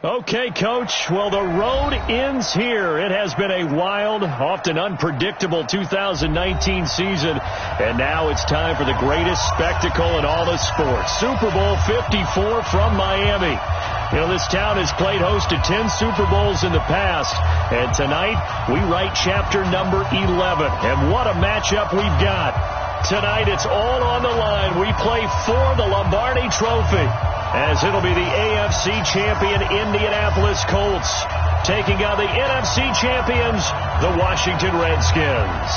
Okay, Coach. Well, the road ends here. It has been a wild, often unpredictable 2019 season. And now it's time for the greatest spectacle in all of sports. Super Bowl 54 from Miami. You know, this town has played host to 10 Super Bowls in the past. And tonight, we write chapter number 11. And what a matchup we've got. Tonight, it's all on the line. We play for the Lombardi Trophy, as it'll be the AFC champion Indianapolis Colts taking on the NFC champions, the Washington Redskins.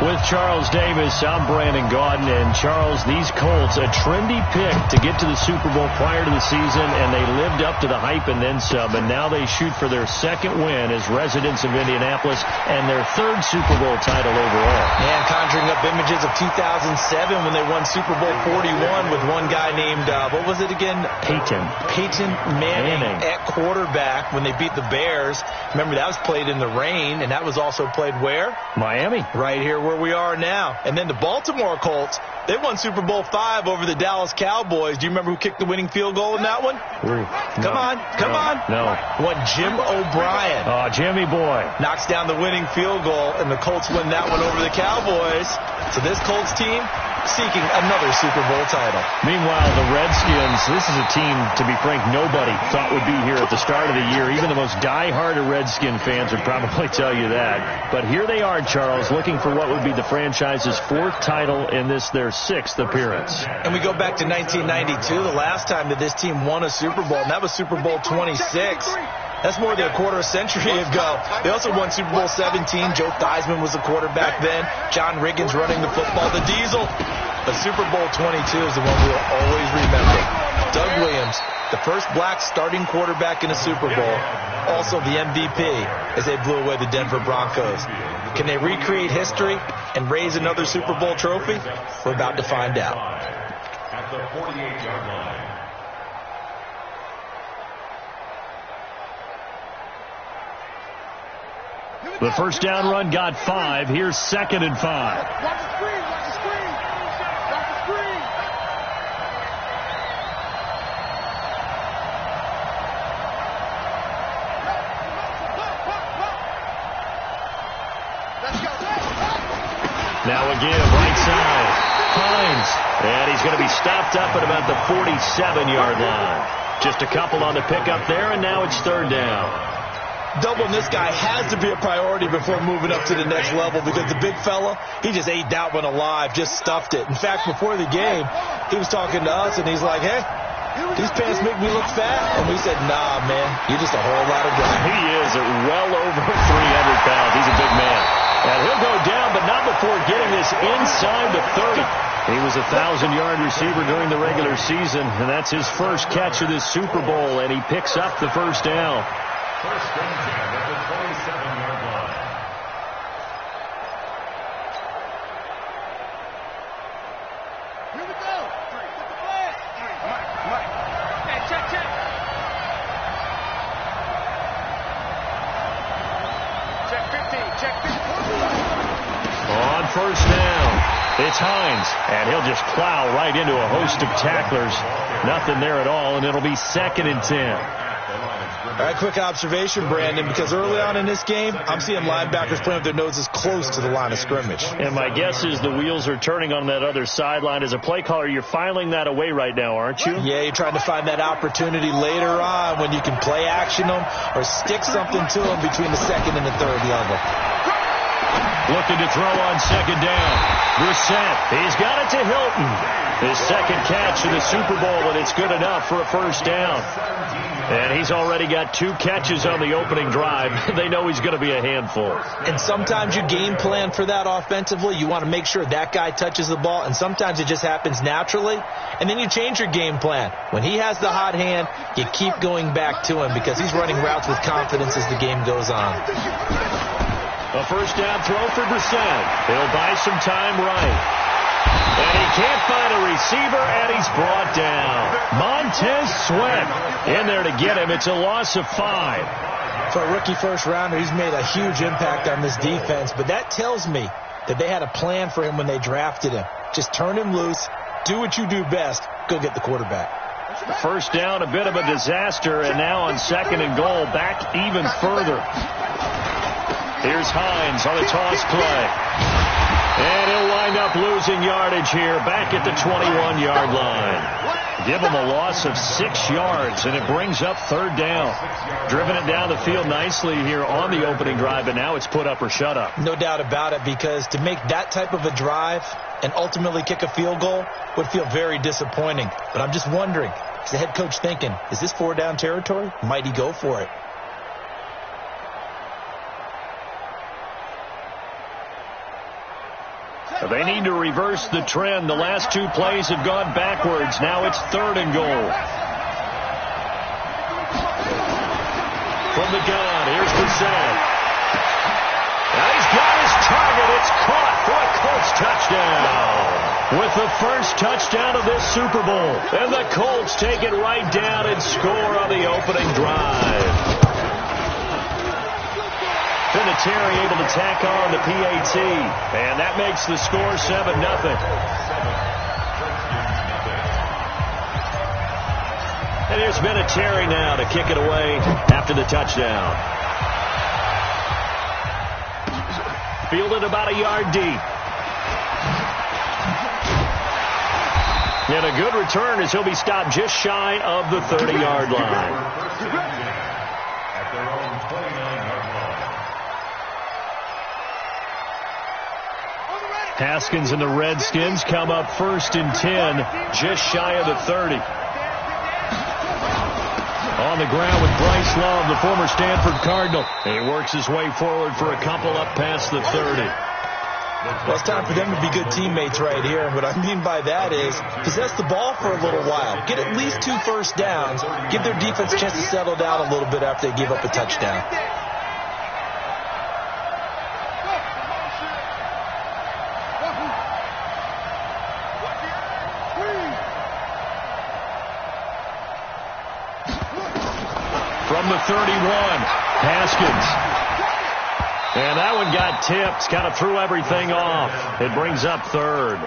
With Charles Davis, I'm Brandon Gaudin. And Charles, these Colts, a trendy pick to get to the Super Bowl prior to the season, and they lived up to the hype and then some. And now they shoot for their second win as residents of Indianapolis and their third Super Bowl title overall. And conjuring up images of 2007 when they won Super Bowl 41 with one guy named, what was it again? Peyton Manning at quarterback when they beat the Bears. Remember, that was played in the rain, and that was also played where? Miami. Right here where we are now. And then the Baltimore Colts, they won Super Bowl V over the Dallas Cowboys. Do you remember who kicked the winning field goal in that one? Come on. No. What, Jim O'Brien. Oh, Jimmy boy. Knocks down the winning field goal, and the Colts win that one over the Cowboys. So this Colts team seeking another Super Bowl title. Meanwhile, the Redskins, this is a team, to be frank, nobody thought would be here at the start of the year. Even the most diehard of Redskin fans would probably tell you that. But here they are, Charles, looking for what would be the franchise's fourth title in this, their sixth appearance. And we go back to 1992, the last time that this team won a Super Bowl, and that was Super Bowl 26. That's more than a quarter century ago. They also won Super Bowl 17. Joe Theismann was the quarterback then. John Riggins running the football. The Diesel. But Super Bowl 22 is the one we'll always remember. Doug Williams, the first black starting quarterback in a Super Bowl. Also the MVP as they blew away the Denver Broncos. Can they recreate history and raise another Super Bowl trophy? We're about to find out. At the 48-yard line. The first down run got 5. Here's 2nd and 5. Watch the screen. Watch the screen. Watch the screen. Let's go. Now again, right side. Hines. And he's going to be stopped up at about the 47-yard line. Just a couple on the pickup there, and now it's 3rd down. Doubling this guy has to be a priority before moving up to the next level, because the big fella, he just ate that one alive, just stuffed it. In fact, before the game, he was talking to us, and he's like, hey, these pants make me look fat. And we said, nah, man, you're just a whole lot of guy. He is at well over 300 pounds. He's a big man. And he'll go down, but not before getting this inside the 30. He was a 1,000-yard receiver during the regular season, and that's his first catch of this Super Bowl, and he picks up the first down. First and 10 at the 27-yard line. Here we go. Get the flag. Mike. Hey, check. Check 15. On first down, it's Hines, and he'll just plow right into a host of tacklers. Nothing there at all, and it'll be 2nd and 10. All right, quick observation, Brandon, because early on in this game, I'm seeing linebackers playing with their noses close to the line of scrimmage. And my guess is the wheels are turning on that other sideline. As a play caller, you're filing that away right now, aren't you? Yeah, you're trying to find that opportunity later on when you can play action them or stick something to them between the 2nd and the 3rd level. Looking to throw on 2nd down. Brissett, he's got it to Hilton. His second catch in the Super Bowl, and it's good enough for a first down. And he's already got 2 catches on the opening drive. They know he's going to be a handful. And sometimes you game plan for that offensively. You want to make sure that guy touches the ball, and sometimes it just happens naturally. And then you change your game plan. When he has the hot hand, you keep going back to him because he's running routes with confidence as the game goes on. A first down throw for Brissett. He'll buy some time right. And he can't find a receiver, and he's brought down. Montez Sweat in there to get him. It's a loss of 5. For a rookie first-rounder, he's made a huge impact on this defense, but that tells me that they had a plan for him when they drafted him. Just turn him loose, do what you do best, go get the quarterback. First down, a bit of a disaster, and now on 2nd and goal, back even further. Here's Hines on a toss play. And he'll wind up losing yardage here, back at the 21-yard line. Give him a loss of 6 yards, and it brings up 3rd down. Driven it down the field nicely here on the opening drive, and now it's put up or shut up. No doubt about it, because to make that type of a drive and ultimately kick a field goal would feel very disappointing. But I'm just wondering, is the head coach thinking, is this 4-down territory? Might he go for it? They need to reverse the trend. The last 2 plays have gone backwards. Now it's 3rd and goal. From the gun, here's Brissett. Now he's got his target. It's caught for a Colts touchdown. With the first touchdown of this Super Bowl. And the Colts take it right down and score on the opening drive. Terry able to tack on the PAT, and that makes the score 7-0. And here's Terry now to kick it away after the touchdown. Fielded about a yard deep. And a good return as he'll be stopped just shy of the 30-yard line. At their own 29-yard line. Haskins and the Redskins come up 1st and 10, just shy of the 30. On the ground with Bryce Love, the former Stanford Cardinal. He works his way forward for a couple up past the 30. Well, it's time for them to be good teammates right here. What I mean by that is possess the ball for a little while. Get at least 2 first downs. Give their defense a chance to settle down a little bit after they give up a touchdown. From the 31, Haskins. And that one got tipped. Kind of threw everything off. It brings up 3rd.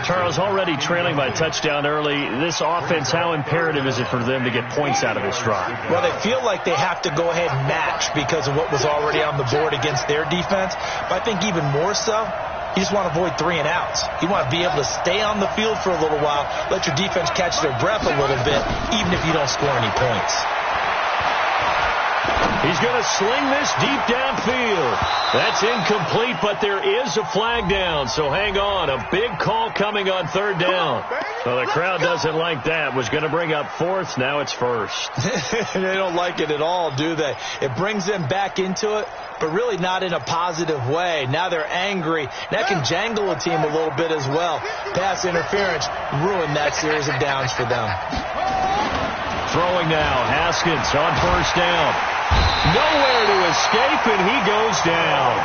Charles, already trailing by a touchdown early. This offense, how imperative is it for them to get points out of this drive? Well, they feel like they have to go ahead and match because of what was already on the board against their defense. But I think even more so, you just want to avoid 3 and outs. You want to be able to stay on the field for a little while, let your defense catch their breath a little bit, even if you don't score any points. He's going to sling this deep downfield. That's incomplete, but there is a flag down, so hang on. A big call coming on 3rd down. So the crowd doesn't like that. Was going to bring up 4th, now it's 1st. They don't like it at all, do they? It brings them back into it, but really not in a positive way. Now they're angry. That can jangle a team a little bit as well. Pass interference ruined that series of downs for them. Throwing now, Haskins on 1st down. Nowhere to escape, and he goes down.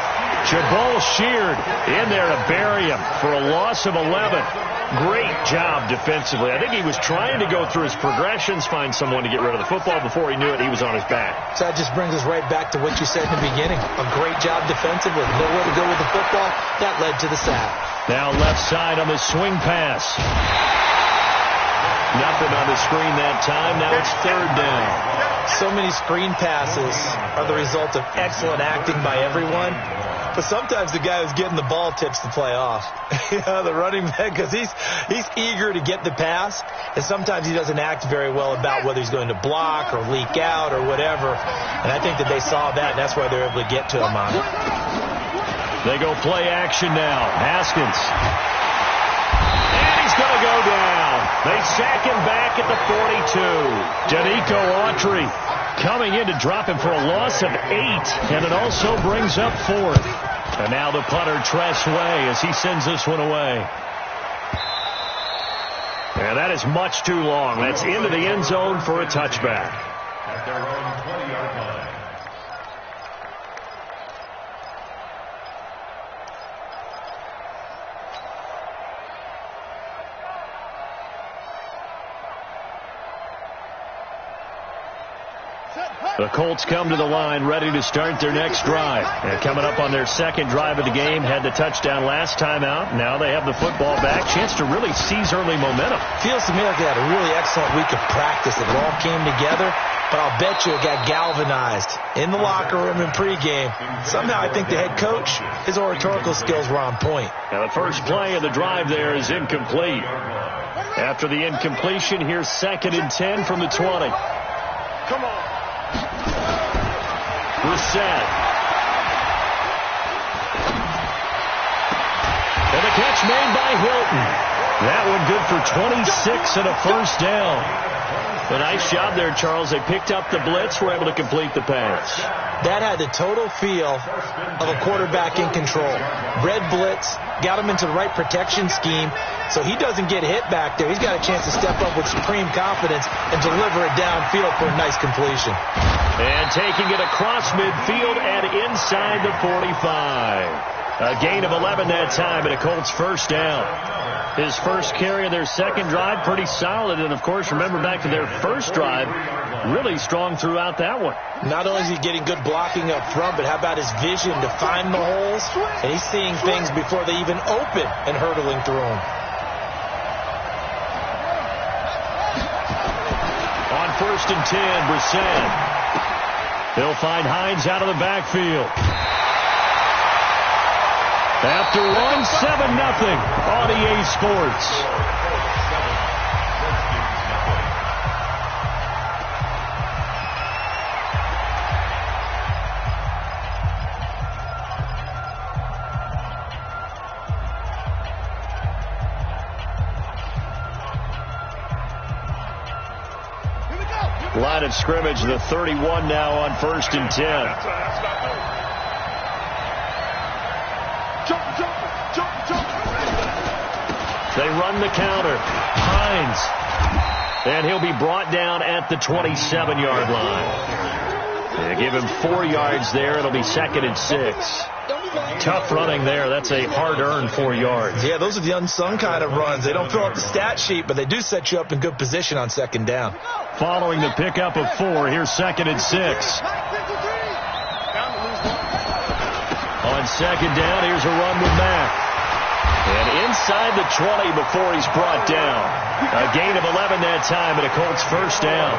Jabal Sheard in there to bury him for a loss of 11. Great job defensively. I think he was trying to go through his progressions, find someone to get rid of the football. Before he knew it, he was on his back. So that just brings us right back to what you said in the beginning. A great job defensively. Nowhere to go with the football. That led to the sack. Now left side on the swing pass. Nothing on the screen that time. Now it's 3rd down. So many screen passes are the result of excellent acting by everyone. But sometimes the guy who's getting the ball tips the play off. The running back, because he's eager to get the pass. And sometimes he doesn't act very well about whether he's going to block or leak out or whatever. And I think that they saw that, and that's why they're able to get to him on it. They go play action now. Haskins. And he's going to go down. They sack him back at the 42. Danico Autry coming in to drop him for a loss of 8. And it also brings up 4th. And now the punter, Tress Way, as he sends this one away. And that is much too long. That's into the end zone for a touchback. At their own 20-yard line. The Colts come to the line ready to start their next drive. And coming up on their second drive of the game, had the touchdown last time out. Now they have the football back. Chance to really seize early momentum. Feels to me like they had a really excellent week of practice. It all came together, but I'll bet you it got galvanized in the locker room in pregame. Somehow I think the head coach, his oratorical skills were on point. Now the first play of the drive there is incomplete. After the incompletion, here's 2nd and 10 from the 20. Come on. Brissett. And the catch made by Hilton. That one good for 26 and a first down. A nice job there, Charles. They picked up the blitz, were able to complete the pass. That had the total feel of a quarterback in control. Red blitz, got him into the right protection scheme, so he doesn't get hit back there. He's got a chance to step up with supreme confidence and deliver it downfield for a nice completion. And taking it across midfield and inside the 45. A gain of 11 that time and a Colts first down. His first carry of their second drive, pretty solid. And, of course, remember back to their first drive, really strong throughout that one. Not only is he getting good blocking up front, but how about his vision to find the holes? And he's seeing things before they even open and hurdling through them. On 1st and 10, Brissett. They'll find Hines out of the backfield. After one, 7-0 on EA Sports. Line of scrimmage, the 31 now on 1st and 10. They run the counter. Hines. And he'll be brought down at the 27-yard line. They give him 4 yards there. It'll be 2nd and 6. Tough running there. That's a hard-earned 4 yards. Yeah, those are the unsung kind of runs. They don't fill out the stat sheet, but they do set you up in good position on 2nd down. Following the pickup of 4, here's 2nd and 6. On 2nd down, here's a run with Mack. And inside the 20 before he's brought down. A gain of 11 that time and a Colts first down.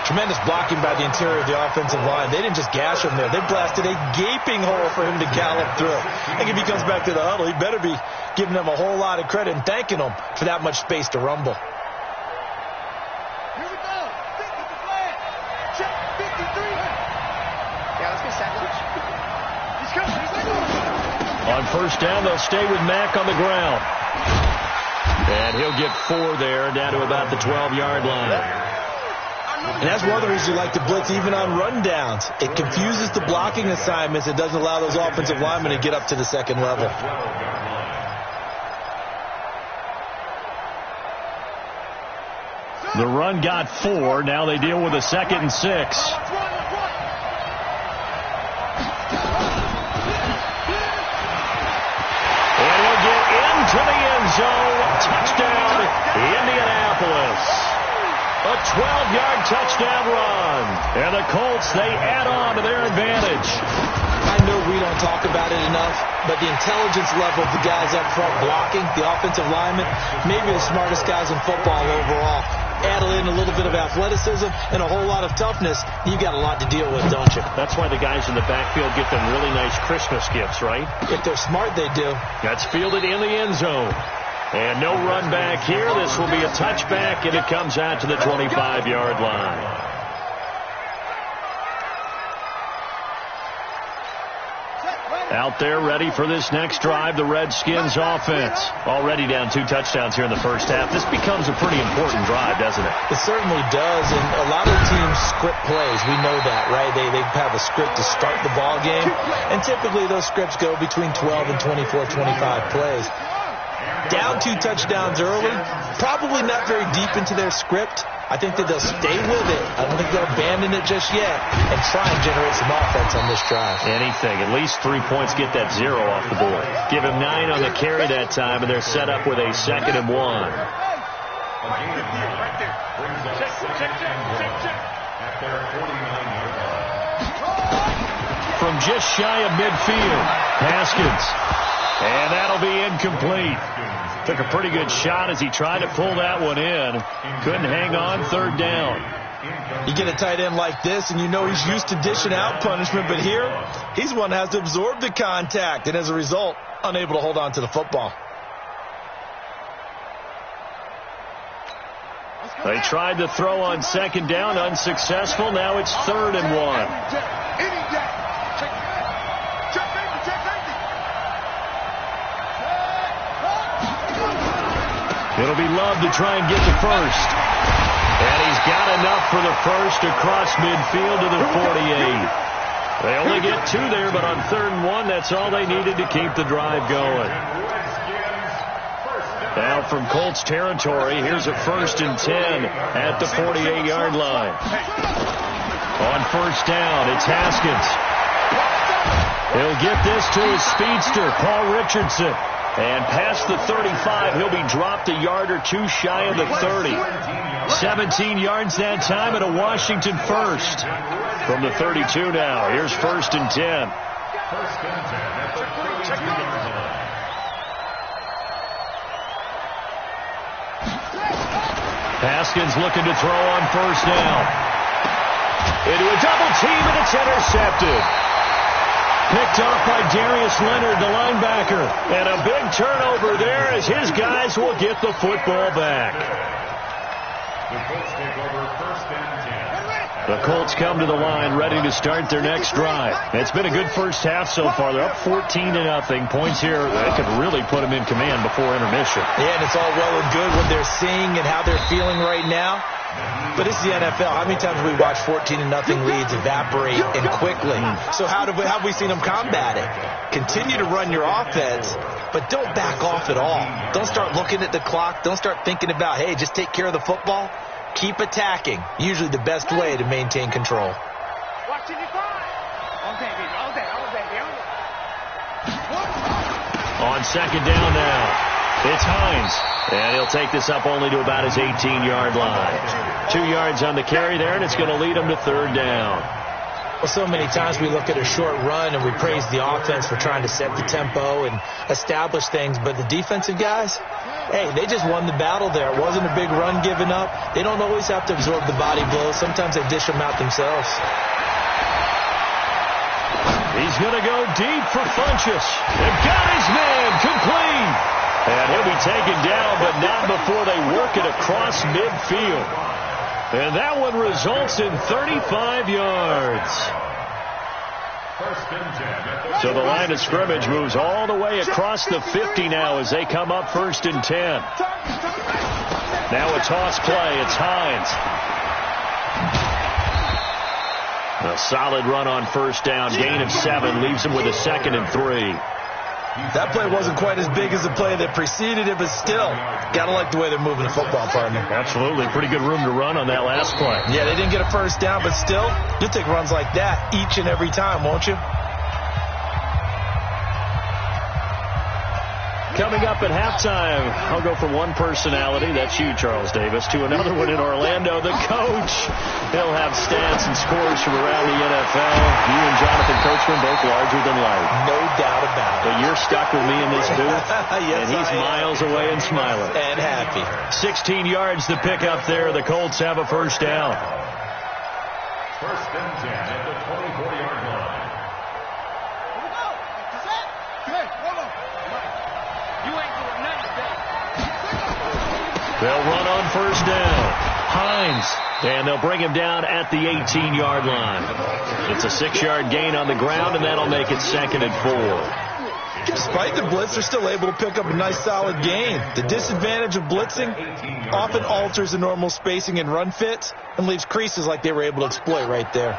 Tremendous blocking by the interior of the offensive line. They didn't just gash him there. They blasted a gaping hole for him to gallop through. I think if he comes back to the huddle, he better be giving them a whole lot of credit and thanking them for that much space to rumble. Here we go. 50 the flag. Check 53. Yeah, let's get sandwich. He's coming. He's coming. On 1st down, they'll stay with Mack on the ground. And he'll get 4 there, down to about the 12-yard line. And that's one of the reasons you like to blitz even on rundowns. It confuses the blocking assignments. It doesn't allow those offensive linemen to get up to the 2nd level. The run got 4. Now they deal with a 2nd and 6. To the end zone. Touchdown, Indianapolis. A 12-yard touchdown run. And the Colts, they add on to their advantage. I know we don't talk about it enough, but the intelligence level of the guys up front blocking, the offensive linemen, maybe the smartest guys in football overall. Add in a little bit of athleticism and a whole lot of toughness, you got a lot to deal with, don't you? That's why the guys in the backfield get them really nice Christmas gifts, right? If they're smart, they do. That's fielded in the end zone. And no run back here. This will be a touchback, and it comes out to the 25-yard line. Out there ready for this next drive, the Redskins offense. Already down 2 touchdowns here in the first half. This becomes a pretty important drive, doesn't it? It certainly does, and a lot of teams script plays. We know that, right? They have a script to start the ball game, and typically those scripts go between 12 and 24, 25 plays. Down 2 touchdowns early, probably not very deep into their script. I think that they'll stay with it. I don't think they'll abandon it just yet and try and generate some offense on this drive. Anything. At least 3 points, get that 0 off the board. Give him 9 on the carry that time, and they're set up with a 2nd and 1. at their 49-yard line. From just shy of midfield, Haskins. And that'll be incomplete. Took a pretty good shot as he tried to pull that one in. Couldn't hang on, third down. You get a tight end like this, and you know he's used to dishing out punishment, but here, he's one that has to absorb the contact, and as a result, unable to hold on to the football. They tried to throw on second down, unsuccessful. Now it's 3rd and 1. It'll be Love to try and get the first. And he's got enough for the first across midfield to the 48. They only get 2 there, but on 3rd and 1, that's all they needed to keep the drive going. Now from Colts territory, here's a 1st and 10 at the 48-yard line. On 1st down, it's Haskins. He'll get this to his speedster, Paul Richardson. And past the 35, he'll be dropped a yard or 2 shy of the 30. 17 yards that time and a Washington first. From the 32 now, here's 1st and 10. 1st and 10 at the 32-yard line. Haskins looking to throw on 1st down. Into a double team, and it's intercepted. Picked off by Darius Leonard, the linebacker. And a big turnover there as his guys will get the football back. The Colts take over 1st and 10. The Colts come to the line ready to start their next drive. It's been a good first half so far. They're up 14-0. Points here, they could really put them in command before intermission. Yeah, and it's all well and good what they're seeing and how they're feeling right now. But it's the NFL. How many times have we watched 14-0 leads evaporate and quickly? So how have we seen them combat it? Continue to run your offense, but don't back off at all. Don't start looking at the clock. Don't start thinking about, hey, just take care of the football. Keep attacking. Usually the best way to maintain control. On 2nd down now. It's Hines, and he'll take this up only to about his 18-yard line. 2 yards on the carry there, and it's going to lead him to 3rd down. Well, so many times we look at a short run and we praise the offense for trying to set the tempo and establish things, but the defensive guys, hey, they just won the battle there. It wasn't a big run given up. They don't always have to absorb the body blows. Sometimes they dish them out themselves. He's going to go deep for Funchess. And got his man complete. And he'll be taken down, but not before they work it across midfield. And that one results in 35 yards. 1st and 10. So the line of scrimmage moves all the way across the 50 now as they come up 1st and 10. Now a toss play. It's Hines. A solid run on 1st down. Gain of 7 leaves him with a 2nd and 3. That play wasn't quite as big as the play that preceded it, but still, gotta like the way they're moving the football, partner. Absolutely. Pretty good room to run on that last play. Yeah, they didn't get a 1st down, but still, you'll take runs like that each and every time, won't you? Coming up at halftime, I'll go from one personality, that's you, Charles Davis, to another one in Orlando, the coach. He'll have stats and scores from around the NFL. You and Jonathan Coachman both larger than life. No doubt about it. But you're stuck with me in this booth, yes, and he's miles away and smiling. And happy. 16 yards to pick up there. The Colts have a 1st down. 1st and 10 at the 24-yard line. They'll run on 1st down. Hines, and they'll bring him down at the 18-yard line. It's a 6-yard gain on the ground, and that'll make it 2nd and 4. Despite the blitz, they're still able to pick up a nice solid gain. The disadvantage of blitzing often alters the normal spacing and run fits and leaves creases like they were able to exploit right there.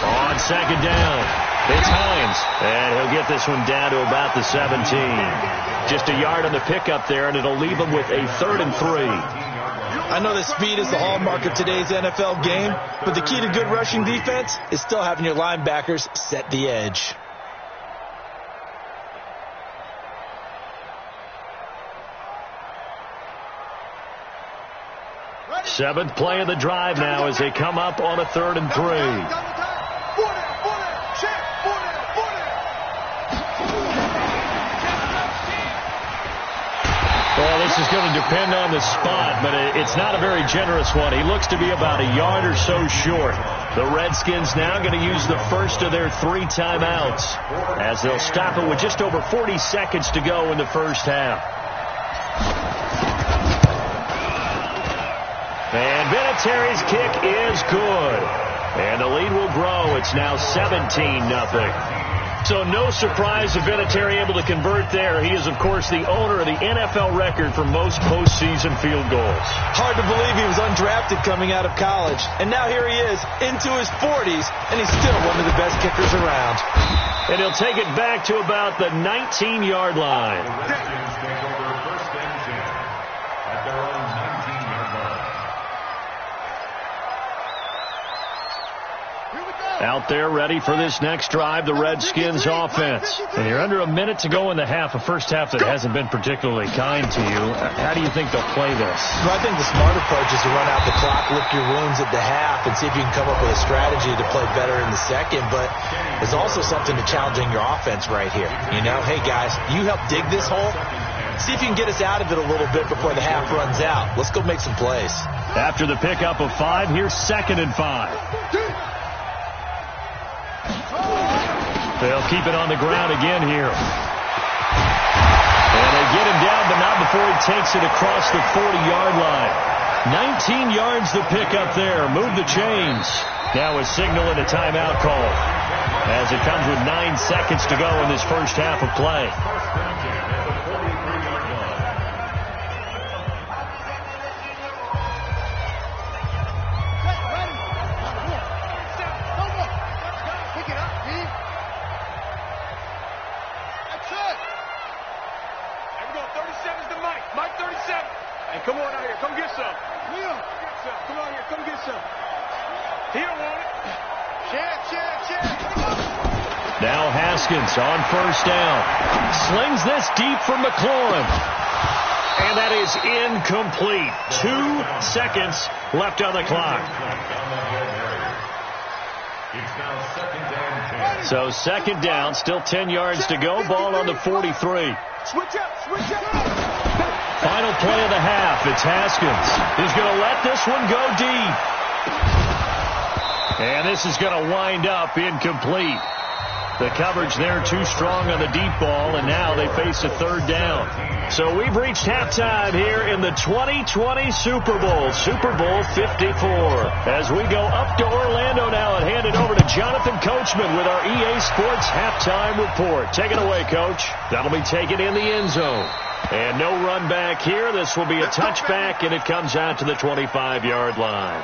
On 2nd down. It's Hines, and he'll get this one down to about the 17. Just a yard on the pickup there, and it'll leave him with a 3rd and 3. I know that speed is the hallmark of today's NFL game, but the key to good rushing defense is still having your linebackers set the edge. Seventh play of the drive now as they come up on a 3rd and 3. Well, this is going to depend on the spot, but it's not a very generous one. He looks to be about a yard or so short. The Redskins now going to use the first of their 3 timeouts as they'll stop it with just over 40 seconds to go in the first half. And Vinatieri's kick is good. And the lead will grow. It's now 17-0. So no surprise if Vinatieri able to convert there. He is, of course, the owner of the NFL record for most postseason field goals. Hard to believe he was undrafted coming out of college. And now here he is into his 40s, and he's still one of the best kickers around. And he'll take it back to about the 19-yard line. Redskins take over 1st and 10 at their own 19-yard line. Out there ready for this next drive, the Redskins offense. And you're under a minute to go in the half, a first half that hasn't been particularly kind to you. How do you think they'll play this? Well, I think the smart approach is to run out the clock, lick your wounds at the half, and see if you can come up with a strategy to play better in the second. But there's also something to challenging your offense right here. You know, hey, guys, you help dig this hole. See if you can get us out of it a little bit before the half runs out. Let's go make some plays. After the pickup of 5, here's 2nd and 5. They'll keep it on the ground again here. And they get him down, but not before he takes it across the 40-yard line. 19 yards the pickup there. Move the chains. Now a signal and a timeout call as it comes with 9 seconds to go in this first half of play. Come on out here. Come get some. Leo, get some. Come out here. Come get some. He don't want it. Check. Now Haskins on 1st down. Slings this deep for McLaurin. And that is incomplete. 2 seconds left on the clock. So 2nd down, still 10 yards to go. Ball on the 43. Switch up. Final play of the half. It's Haskins. He's going to let this one go deep. And this is going to wind up incomplete. The coverage there too strong on the deep ball, and now they face a 3rd down. So we've reached halftime here in the 2020 Super Bowl, Super Bowl 54. As we go up to Orlando now and hand it over to Jonathan Coachman with our EA Sports halftime report. Take it away, Coach. That'll be taken in the end zone. And no run back here. This will be a touchback, and it comes out to the 25-yard line.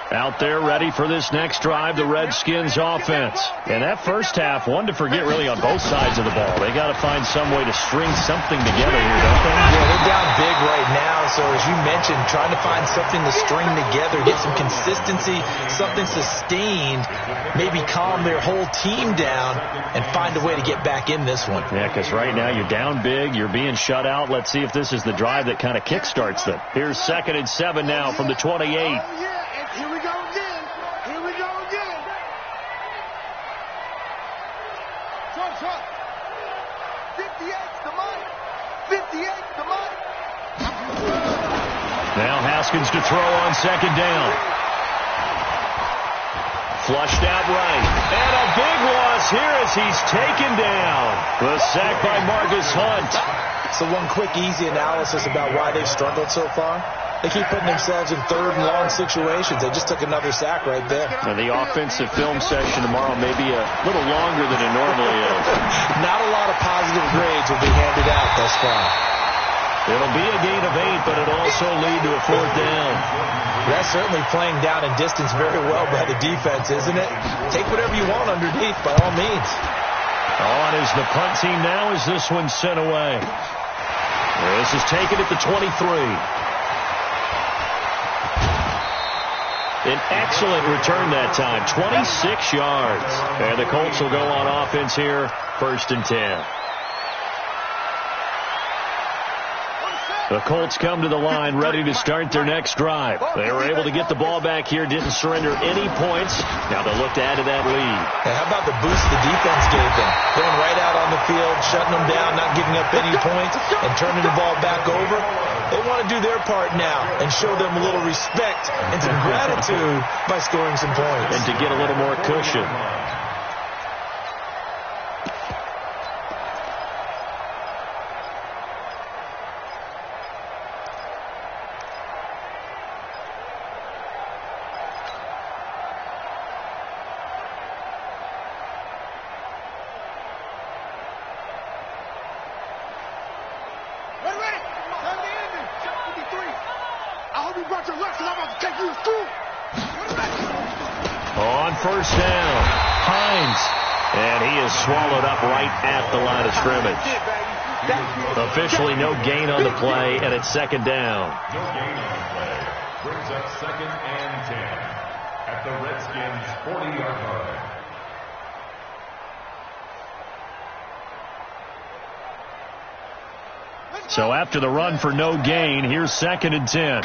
Out there ready for this next drive, the Redskins offense. And that first half, one to forget really on both sides of the ball. They got to find some way to string something together here, don't they? Yeah, they're down big right now. So as you mentioned, trying to find something to string together, get some consistency, something sustained, maybe calm their whole team down and find a way to get back in this one. Yeah, because right now you're down big, you're being shut out. Let's see if this is the drive that kind of kickstarts them. Here's 2nd and 7 now from the 28. Here we go again. 58's the money. 58's the money. Now Haskins to throw on 2nd down. Flushed out right. And a big loss here as he's taken down. The sack by Marcus Hunt. So one quick, easy analysis about why they've struggled so far. They keep putting themselves in 3rd and long situations. They just took another sack right there. And the offensive film session tomorrow may be a little longer than it normally is. Not a lot of positive grades will be handed out thus far. It'll be a gain of 8, but it'll also lead to a 4th down. That's certainly playing down in distance very well by the defense, isn't it? Take whatever you want underneath, by all means. On is the punt team now as this one's sent away. This is taken at the 23. An excellent return that time, 26 yards. And the Colts will go on offense here, 1st and 10. The Colts come to the line ready to start their next drive. They were able to get the ball back here, didn't surrender any points. Now they'll look to add to that lead. And how about the boost the defense gave them? Going right out on the field, shutting them down, not giving up any points, and turning the ball back over. They want to do their part now and show them a little respect and some gratitude by scoring some points. And to get a little more cushion. On first down, Hines. And he is swallowed up right at the line of scrimmage. Officially no gain on the play, and it's second down. No gain on the play. Brings up 2nd and 10 at the Redskins' 40-yard line. So after the run for no gain, here's 2nd and 10.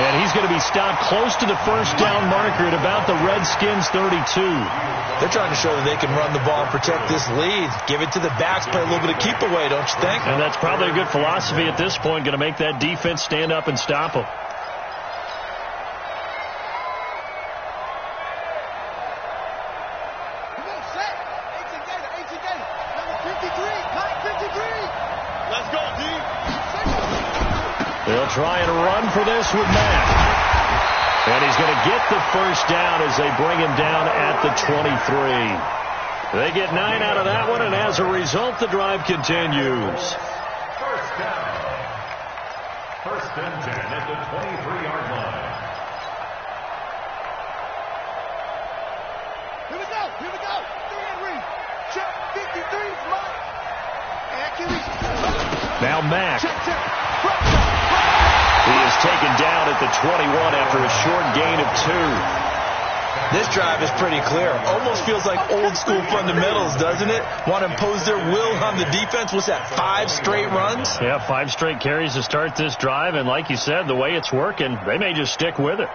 And he's going to be stopped close to the first down marker at about the Redskins' 32. They're trying to show that they can run the ball and protect this lead. Give it to the backs, play a little bit of keep away, don't you think? And that's probably a good philosophy at this point, going to make that defense stand up and stop them. They'll try and run for this with Mack. And he's going to get the first down as they bring him down at the 23. They get 9 out of that one, and as a result, the drive continues. First down. 1st and 10 at the 23-yard line. Here we go. 3 and read. Check 53, Mike. Now Mack. He is taken down at the 21 after a short gain of 2. This drive is pretty clear. Almost feels like old school fundamentals, doesn't it? Want to impose their will on the defense. What's that, 5 straight runs? Yeah, 5 straight carries to start this drive. And like you said, the way it's working, they may just stick with it.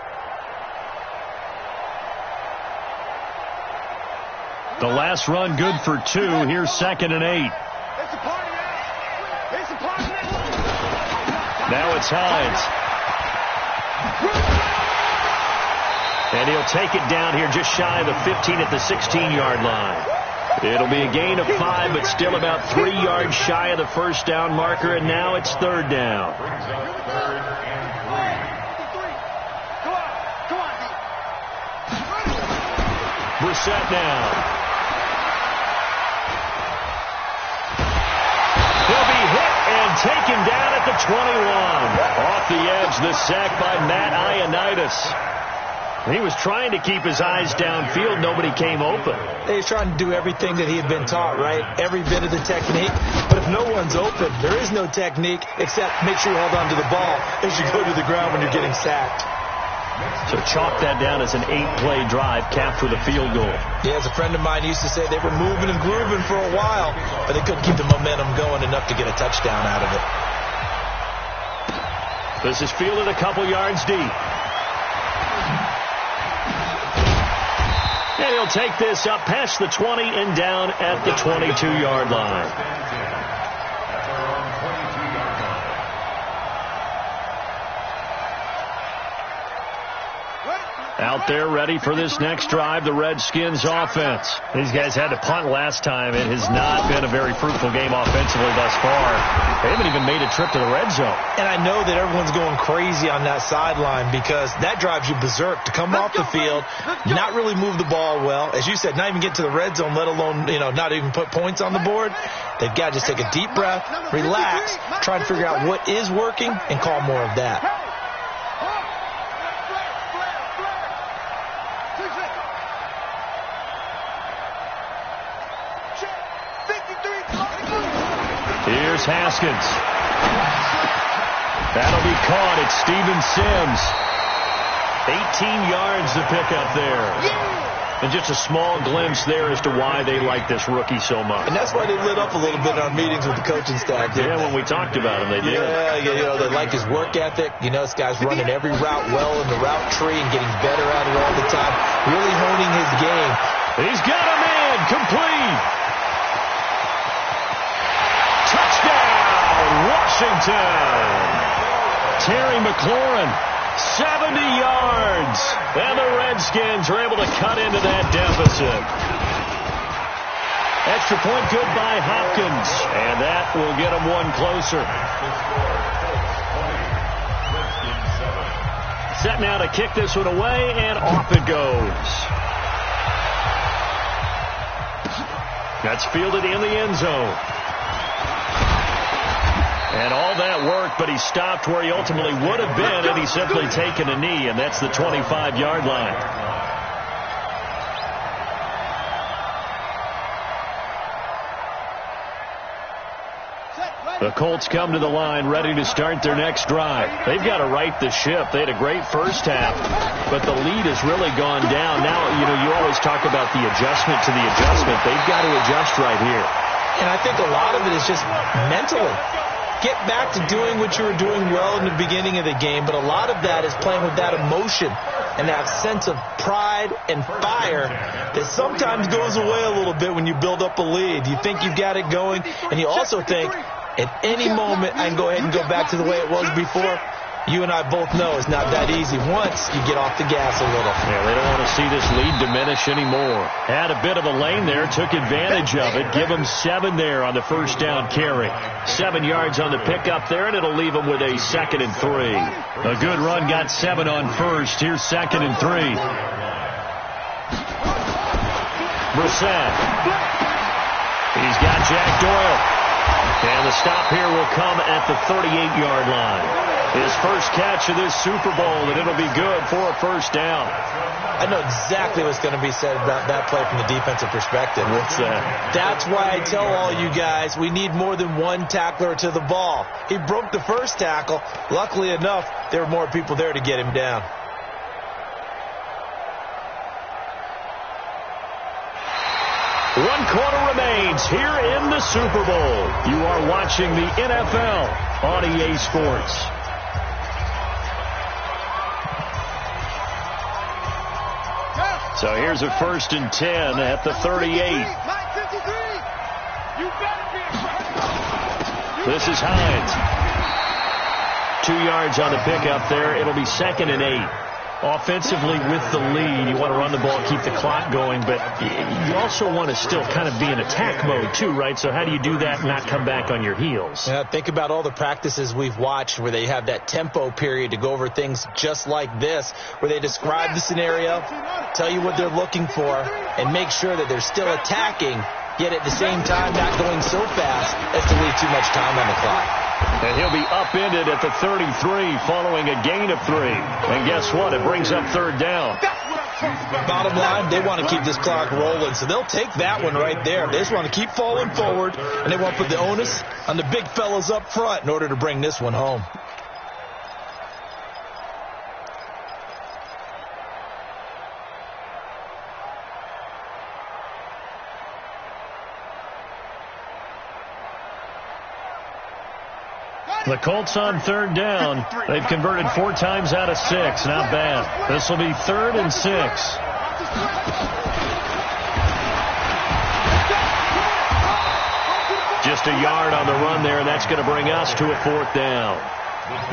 The last run good for 2. Here's 2nd and 8. Now it's Hines. And he'll take it down here just shy of the 15 at the 16-yard line. It'll be a gain of 5, but still about 3 yards shy of the first down marker, and now it's 3rd down. Brings up 3rd and 3. Brissett now. Taken down at the 21. Off the edge, the sack by Matt Ioannidis. He was trying to keep his eyes downfield. Nobody came open. He's trying to do everything that he had been taught, right? Every bit of the technique. But if no one's open, there is no technique except make sure you hold on to the ball as you go to the ground when you're getting sacked. So chalk that down as an 8-play drive capped with a field goal. Yeah, as a friend of mine used to say, they were moving and grooving for a while, but they couldn't keep the momentum going enough to get a touchdown out of it. This is fielded a couple yards deep. And he'll take this up past the 20 and down at the 22-yard line. That's around 22-yard line. Out there ready for this next drive, the Redskins offense. These guys had to punt last time. It has not been a very fruitful game offensively thus far. They haven't even made a trip to the red zone. And I know that everyone's going crazy on that sideline because that drives you berserk to come off the field, not really move the ball well. As you said, not even get to the red zone, let alone, not even put points on the board. They've got to just take a deep breath, relax, try to figure out what is working, and call more of that. Here's Haskins. That'll be caught. It's Steven Sims. 18 yards to pick up there. And just a small glimpse there as to why they like this rookie so much. And that's why they lit up a little bit in our meetings with the coaching staff. Yeah, when we talked about him, they did. Yeah, you know, they like his work ethic. You know, this guy's running every route well in the route tree and getting better at it all the time. Really honing his game. He's got a man. Complete. Touchdown, Washington. Terry McLaurin. 70 yards, and the Redskins are able to cut into that deficit. Extra point good by Hopkins, and that will get them one closer. Set now to kick this one away, and off it goes. That's fielded in the end zone. And all that work, but he stopped where he ultimately would have been, and he's simply taken a knee, and that's the 25-yard line. The Colts come to the line ready to start their next drive. They've got to right the ship. They had a great first half, but the lead has really gone down. Now, you know, you always talk about the adjustment to the adjustment. They've got to adjust right here. And I think a lot of it is just mentally. Get back to doing what you were doing well in the beginning of the game, but a lot of that is playing with that emotion and that sense of pride and fire that sometimes goes away a little bit when you build up a lead. You think you've got it going, and you also think at any moment I can go ahead and go back to the way it was before. You and I both know it's not that easy once you get off the gas a little. Yeah, they don't want to see this lead diminish anymore. Had a bit of a lane there, took advantage of it. Give them 7 there on the first down carry. 7 yards on the pickup there, and it'll leave them with a 2nd and 3. A good run got 7 on first. Here's 2nd and 3. Brissett. He's got Jack Doyle. And the stop here will come at the 38-yard line. His first catch of this Super Bowl, and it'll be good for a first down. I know exactly what's going to be said about that play from the defensive perspective. What's that? That's why I tell all you guys we need more than one tackler to the ball. He broke the first tackle. Luckily enough, there were more people there to get him down. One quarter remains here in the Super Bowl. You are watching the NFL on EA Sports. So here's a 1st and 10 at the 38. This is Hines. 2 yards on the pickup there. It'll be 2nd and 8. Offensively with the lead, you want to run the ball, keep the clock going, but you also want to still kind of be in attack mode too, right? So how do you do that and not come back on your heels? Yeah, think about all the practices we've watched where they have that tempo period to go over things just like this, where they describe the scenario, tell you what they're looking for, and make sure that they're still attacking, yet at the same time not going so fast as to leave too much time on the clock. And he'll be upended at the 33 following a gain of 3. And guess what? It brings up 3rd down. Bottom line, they want to keep this clock rolling, so they'll take that one right there. They just want to keep falling forward, and they want to put the onus on the big fellas up front in order to bring this one home. The Colts on 3rd down. They've converted 4 times out of 6. Not bad. This will be 3rd and 6. Just a yard on the run there, and that's going to bring us to a 4th down.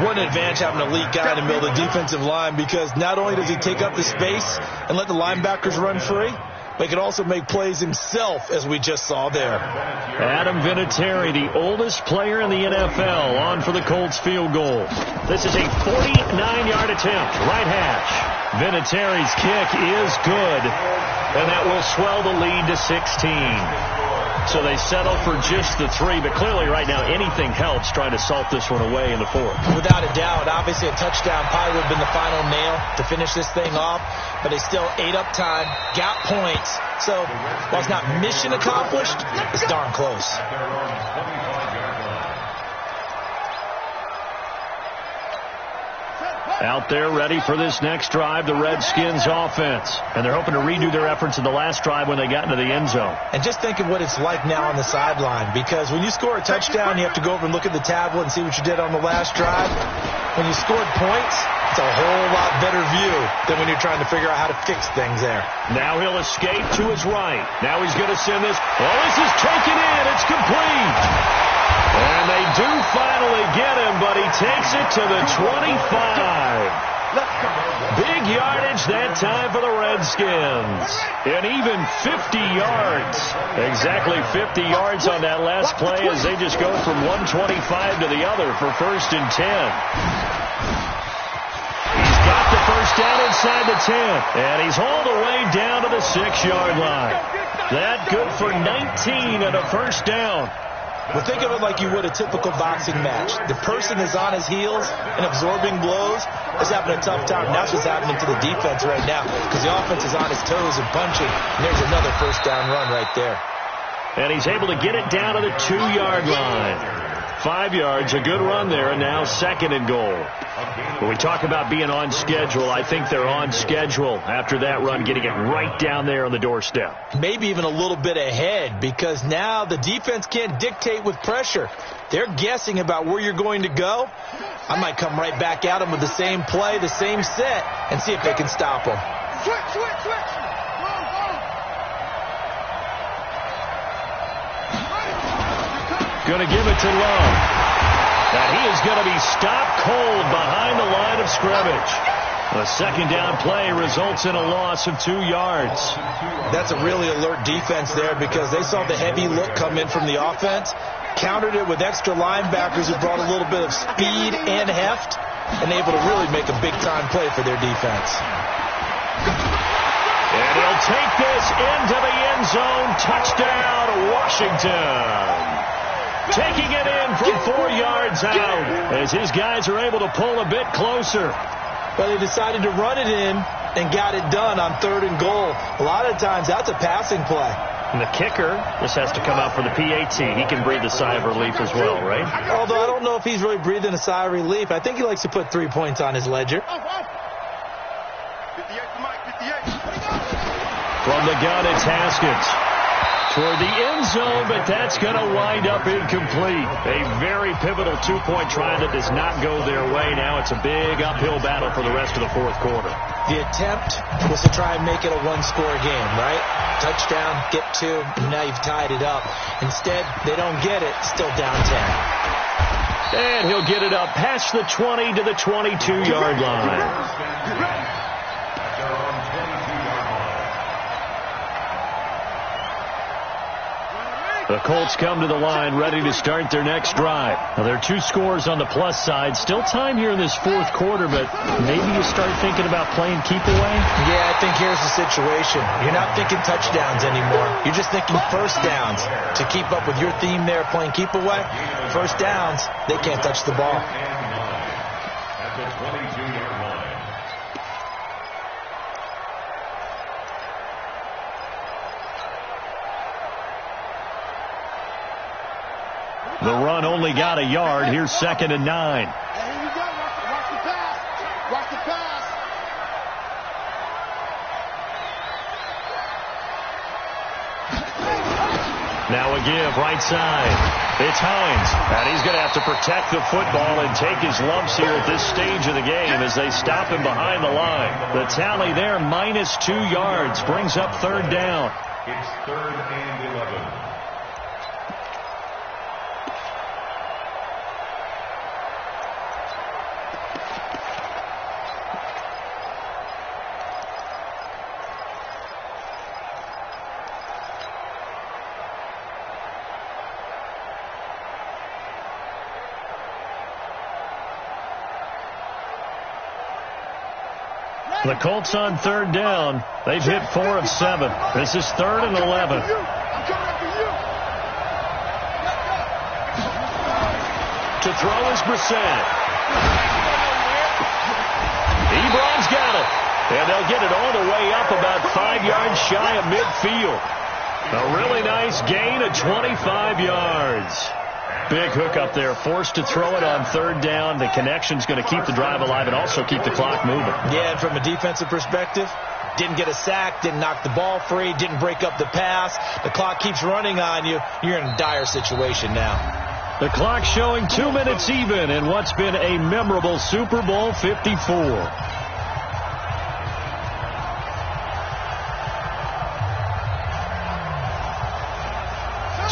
What an advantage having an elite guy in the middle of the defensive line, because not only does he take up the space and let the linebackers run free, but he can also make plays himself, as we just saw there. Adam Vinatieri, the oldest player in the NFL, on for the Colts field goal. This is a 49-yard attempt, right hash. Vinatieri's kick is good, and that will swell the lead to 16. So they settle for just the 3, but clearly right now anything helps trying to salt this one away in the 4th. Without a doubt, obviously a touchdown probably would have been the final nail to finish this thing off, but they still ate up time, got points. So while it's not mission accomplished, it's darn close. Out there ready for this next drive, the Redskins offense. And they're hoping to redo their efforts in the last drive when they got into the end zone. And just think of what it's like now on the sideline, because when you score a touchdown, you have to go over and look at the tablet and see what you did on the last drive. When you scored points, it's a whole lot better view than when you're trying to figure out how to fix things there. Now he'll escape to his right. Now he's going to send this. Oh, this is taken in. It's complete. And they do finally get him, but he takes it to the 25. Big yardage that time for the Redskins. And even 50 yards. Exactly 50 yards on that last play as they just go from 125 to the other for 1st and 10. He's got the first down inside the 10. And he's all the way down to the 6-yard line. That good for 19 and a first down. Well, think of it like you would a typical boxing match. The person is on his heels and absorbing blows. Is having a tough time. That's what's happening to the defense right now, because the offense is on his toes and punching. And there's another first down run right there. And he's able to get it down to the 2-yard line. 5 yards, a good run there, and now 2nd and goal. When we talk about being on schedule, I think they're on schedule after that run, getting it right down there on the doorstep. Maybe even a little bit ahead, because now the defense can't dictate with pressure. They're guessing about where you're going to go. I might come right back at them with the same play, the same set, and see if they can stop them. Switch. Going to give it to Love. That he is going to be stopped cold behind the line of scrimmage. The 2nd down play results in a loss of 2 yards. That's a really alert defense there, because they saw the heavy look come in from the offense, countered it with extra linebackers who brought a little bit of speed and heft, and able to really make a big-time play for their defense. And he'll take this into the end zone. Touchdown, Washington. Taking it in from 4 yards out as his guys are able to pull a bit closer. But they decided to run it in and got it done on 3rd and goal. A lot of times that's a passing play. And the kicker just has to come out for the PAT. He can breathe a sigh of relief as well, right? Although I don't know if he's really breathing a sigh of relief. I think he likes to put 3 points on his ledger. 58 to Mike, 58. From the gun, it's Haskins. Toward the end zone, but that's going to wind up incomplete. A very pivotal 2-point try that does not go their way. Now it's a big uphill battle for the rest of the 4th quarter. The attempt was to try and make it a 1-score game, right? Touchdown, get 2, and now you've tied it up. Instead, they don't get it, still down 10. And he'll get it up past the 20 to the 22-yard line. The Colts come to the line ready to start their next drive. Now, there are 2 scores on the plus side. Still time here in this 4th quarter, but maybe you start thinking about playing keep away? Yeah, I think here's the situation. You're not thinking touchdowns anymore. You're just thinking first downs. To keep up with your theme there, playing keep away, first downs, they can't touch the ball. At the 22-yard line. The run only got a yard. Here's 2nd and 9. Hey, here we go. Watch the pass. Watch the pass. Now a give, right side. It's Hines. And he's going to have to protect the football and take his lumps here at this stage of the game as they stop him behind the line. The tally there, minus 2 yards, brings up 3rd down. It's 3rd and 11. The Colts on 3rd down. They've hit 4 of 7. This is 3rd and 11. To throw is Brissett. Ebron's got it. And they'll get it all the way up about 5 yards shy of midfield. A really nice gain of 25 yards. Big hook up there, forced to throw it on third down. The connection's going to keep the drive alive and also keep the clock moving. Yeah, and from a defensive perspective, didn't get a sack, didn't knock the ball free, didn't break up the pass. The clock keeps running on you. You're in a dire situation now. The clock showing 2 minutes even in what's been a memorable Super Bowl 54.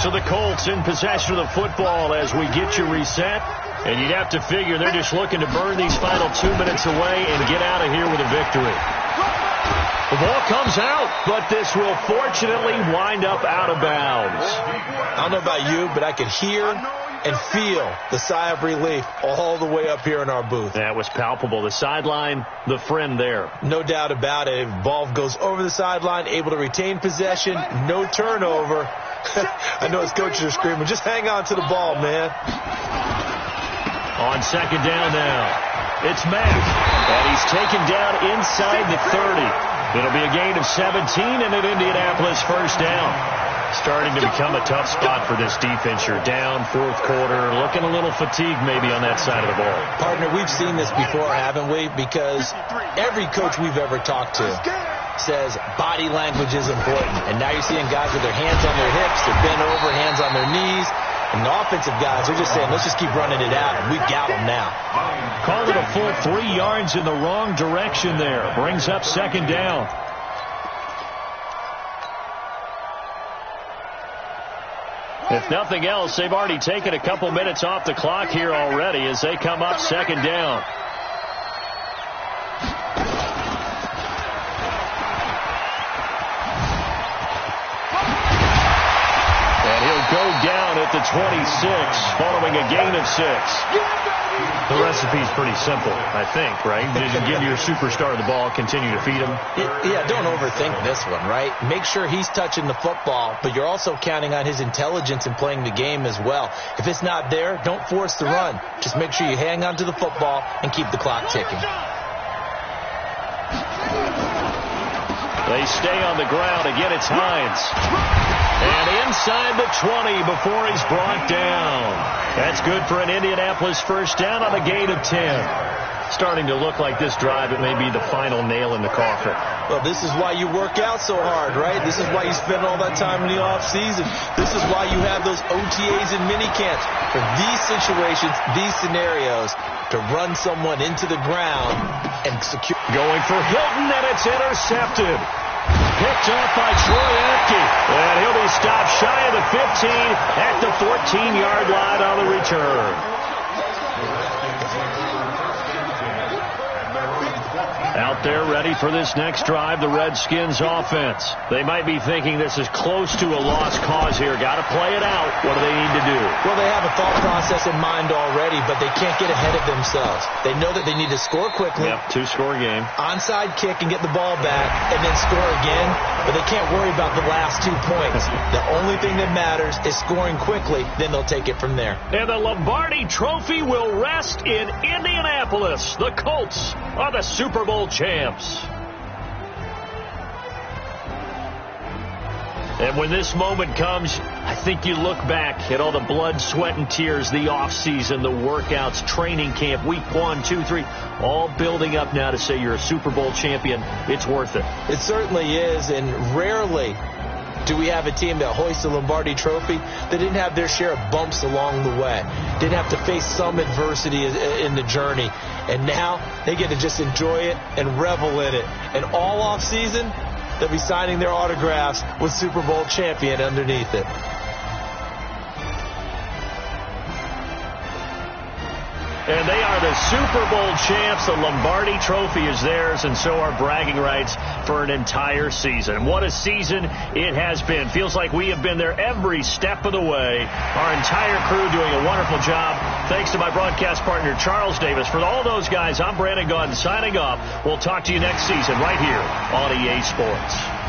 So the Colts in possession of the football as we get you reset. And you'd have to figure they're just looking to burn these final 2 minutes away and get out of here with a victory. The ball comes out, but this will fortunately wind up out of bounds. I don't know about you, but I could hear and feel the sigh of relief all the way up here in our booth. That was palpable. The sideline, the friend there. No doubt about it. Ball goes over the sideline, able to retain possession, no turnover. I know his coaches are screaming, just hang on to the ball, man. On second down now, it's Mack, and he's taken down inside the 30. It'll be a gain of 17 and an Indianapolis first down. Starting to become a tough spot for this defense. You're down fourth quarter, looking a little fatigued maybe on that side of the ball. Partner, we've seen this before, haven't we? Because every coach we've ever talked to says body language is important. And now you're seeing guys with their hands on their hips, they're bent over, hands on their knees. And the offensive guys are just saying, let's just keep running it out, and we've got them now. Called it a full 3 yards in the wrong direction there. Brings up second down. If nothing else, they've already taken a couple minutes off the clock here already as they come up second down. And he'll go down at the 26 following a gain of 6. The recipe's pretty simple, I think, right? Just give your superstar the ball, continue to feed him. Yeah, don't overthink this one, right? Make sure he's touching the football, but you're also counting on his intelligence in playing the game as well. If it's not there, don't force the run. Just make sure you hang on to the football and keep the clock ticking. They stay on the ground. Again, it's Hines. And inside the 20 before he's brought down. That's good for an Indianapolis first down on a gain of 10. Starting to look like this drive, it may be the final nail in the coffin. Well, this is why you work out so hard, right? This is why you spend all that time in the offseason. This is why you have those OTAs and minicamps. For these situations, these scenarios, to run someone into the ground and secure. Going for Hilton, and it's intercepted. Picked off by Troy Apke. And he'll be stopped shy of the 15 at the 14-yard line on the return. Out there ready for this next drive, the Redskins offense. They might be thinking this is close to a lost cause here. Got to play it out. What do they need to do? Well, they have a thought process in mind already, but they can't get ahead of themselves. They know that they need to score quickly. Yep, two-score game. Onside kick and get the ball back and then score again, but they can't worry about the last 2 points. The only thing that matters is scoring quickly, then they'll take it from there. And the Lombardi Trophy will rest in Indianapolis. The Colts are the Super Bowl champs. And when this moment comes, I think you look back at all the blood, sweat, and tears, the offseason, the workouts, training camp, week 1, 2, 3, all building up now to say you're a Super Bowl champion. It's worth it. It certainly is, and rarely do we have a team that hoists the Lombardi Trophy that didn't have their share of bumps along the way, didn't have to face some adversity in the journey, and now they get to just enjoy it and revel in it. And all off season, they'll be signing their autographs with Super Bowl champion underneath it. And they are the Super Bowl champs. The Lombardi Trophy is theirs, and so are bragging rights for an entire season. What a season it has been. Feels like we have been there every step of the way. Our entire crew doing a wonderful job. Thanks to my broadcast partner, Charles Davis. For all those guys, I'm Brandon Gaudin signing off. We'll talk to you next season right here on EA Sports.